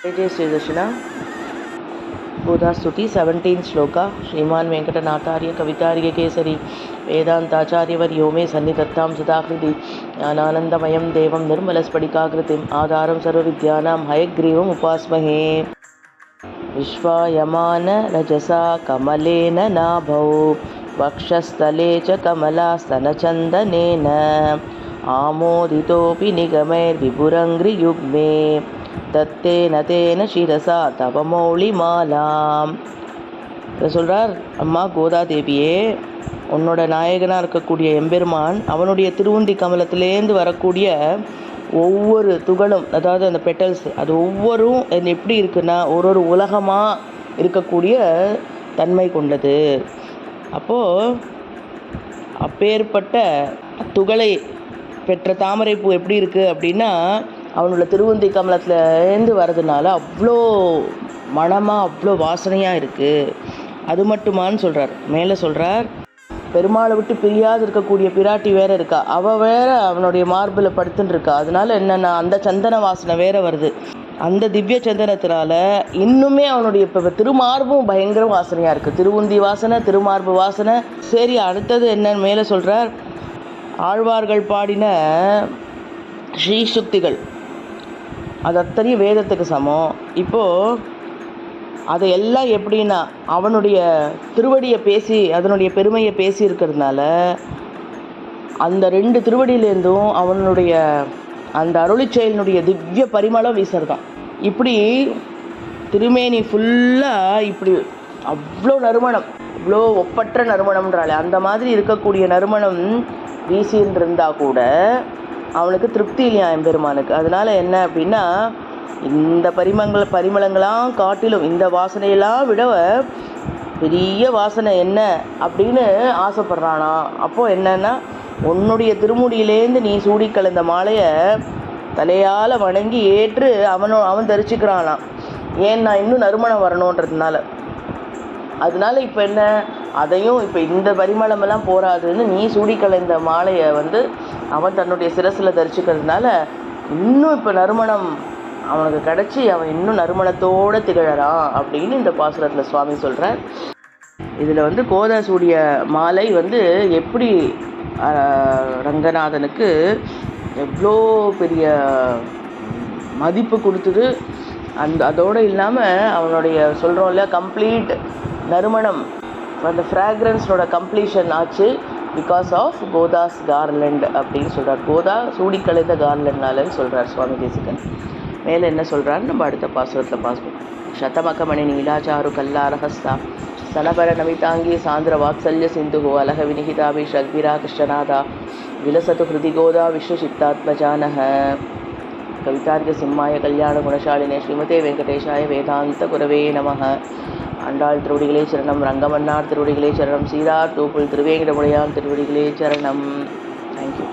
जय श्री दर्शना गोदास्तुति 17 श्लोका श्रीमान वेंकटनाथार्य कवितार्य केसरी वेदांताचार्यवर्यो मे सन्निधत्तां सदाहृदि ज्ञानानन्दमयं देवं निर्मलस्फटिकाकृतिम् आधारं सर्वविद्यानां हयग्रीवम् उपास्महे। विश्वायमान रजसा कमलेन नाभौ वक्षस्थले च कमलास्तनचन्दनेन आमोदितोऽपि निगमैर्विभुरङ्घ्रियुग्मे தத்தேன தேன சிரசா தவமௌளிமாலாம். இதை சொல்கிறார், அம்மா கோதாதேவியே, உன்னோட நாயகனாக இருக்கக்கூடிய எம்பெருமான் அவனுடைய திருவுந்தி கமலத்திலேருந்து வரக்கூடிய ஒவ்வொரு துகளும், அதாவது அந்த பெட்டல்ஸ், அது ஒவ்வொரும் எப்படி இருக்குன்னா ஒரு உலகமாக இருக்கக்கூடிய தன்மை கொண்டது. அப்போது அப்பேற்பட்ட துகளை பெற்ற தாமரைப்பூ எப்படி இருக்குது அப்படின்னா, அவனோட திருவுந்தி கமலத்துலேருந்து வர்றதுனால அவ்வளோ மனமாக அவ்வளோ வாசனையாக இருக்குது. அது மட்டுமான்னு சொல்கிறார். மேலே சொல்கிறார், பெருமாளை விட்டு பிரியாது இருக்கக்கூடிய பிராட்டி வேறு இருக்கா, அவள் வேறு அவனுடைய மார்பில் படுத்துன்னு இருக்கா. அதனால என்னென்னா அந்த சந்தன வாசனை வேறு வருது. அந்த திவ்ய சந்தனத்தினால இன்னுமே அவனுடைய இப்போ திருமார்பும் பயங்கர வாசனையாக இருக்குது. திருவுந்தி வாசனை, திருமார்பு வாசனை. சரி, அடுத்தது என்னன்னு மேலே சொல்கிறார், ஆழ்வார்கள் பாடின ஸ்ரீசுக்திகள் அது அத்தனையும் வேதத்துக்கு சமம். இப்போது அதையெல்லாம் எப்படின்னா அவனுடைய திருவடியை பேசி அதனுடைய பெருமையை பேசி இருக்கிறதுனால அந்த 2 திருவடியிலேருந்தும் அவனுடைய அந்த அருளிச்செயலினுடைய திவ்ய பரிமளம் வீசுறதான். இப்படி திருமேனி ஃபுல்லாக இப்படி அவ்வளோ நறுமணம், இவ்வளோ ஒப்பற்ற நறுமணம்ன்றாலே அந்த மாதிரி இருக்கக்கூடிய நறுமணம் வீசின்னு இருந்தால் கூட அவனுக்கு திருப்தி இல்லையா எம்பெருமானுக்கு. அதனால் என்ன அப்படின்னா, இந்த பரிமளங்களாம் காட்டிலும் இந்த வாசனையெல்லாம் விட பெரிய வாசனை என்ன அப்படின்னு ஆசைப்படுறானா. அப்போது என்னன்னா, உன்னுடைய திருமுடியிலேருந்து நீ சூடி கலந்த மாலையை தலையால் வணங்கி ஏற்று அவன் தரிசிக்கிறானா. ஏன்னா இன்னும் நறுமணம் வரணுன்றதுனால. அதனால இப்போ என்ன, அதையும் இப்போ இந்த பரிமளமெல்லாம் போராதுன்னு நீ சூடி கலைந்த மாலையை அவன் தன்னுடைய சிரசில் தரிசிக்கிறதுனால இன்னும் இப்போ நறுமணம் அவனுக்கு கிடச்சி அவன் இன்னும் நறுமணத்தோடு திகழறான் அப்படின்னு இந்த பாசுரத்தில் சுவாமி சொல்கிறார். இதில் கோதா சூடிய மாலை எப்படி ரங்கநாதனுக்கு எவ்வளோ பெரிய மதிப்பு கொடுத்தது. அதோடு இல்லாமல் அவனுடைய சொல்கிறோம் இல்லையா, கம்ப்ளீட் நறுமணம், அந்த ஃப்ராக்ரன்ஸோட கம்ப்ளீஷன் ஆச்சு பிகாஸ் ஆஃப் கோதாஸ் கார்லண்ட் அப்படின்னு சொல்கிறார். கோதா சூடி கலைந்த கார்லண்ட்னாலன்னு சொல்கிறார் சுவாமி தேசிகன். மேலே என்ன சொல்கிறான்னு நம்ம அடுத்த பாசுரத்தில் பார்ப்போம். சதமகமணி நீலாச்சாரு கல்லாரஹஸ்தா சனபர நமிதாங்கி சாந்திர வாத்சல்ய சிந்துகோ அலக வினிகிதாபி ஷக்பிரா கிருஷ்ணநாதா விலசது ஹிருதி கோதா விஸ்வசித்தாத்மஜானஹ. கவிதார்க்க சிம்மாய கல்யாண குணசாலினே ஸ்ரீமதே வெங்கடேஷாய வேதாந்த குரவே நமஹ. ஆண்டாள் திருவடிகளே சரணம், ரங்கமன்னார் திருவடிகளே சரணம், சீரார் தூப்புள் திருவேங்கடமுடையான் திருவடிகளே சரணம். தேங்க்யூ.